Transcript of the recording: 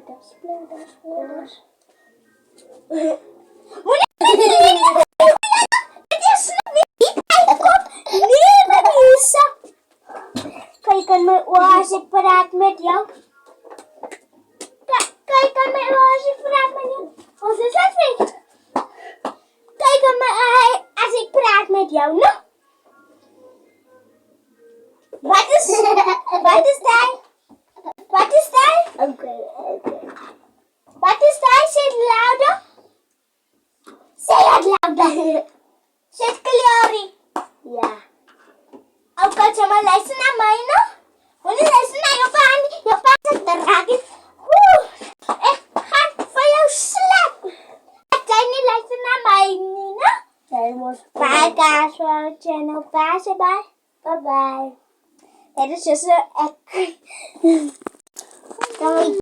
Splatters. Kijk aan mijn oorlog praat met jou. Kijk aan mijn oorlog praat met jou. Wat is dat weer? Kijk aan mijn oorlog als ik praat met jou, no? Wat is dat? Wat is dat? Oké. Wat is dat? Say it louder. Say it louder. Say it clearly. Ja. Oké, coba luister naar mij, no? Wanneer luister naar je pa zit te raken. Ik ga voor jou slapen. Jij niet luisteren naar mij, no? Bye guys, voor our channel. Bye bye. Dit is dus echt.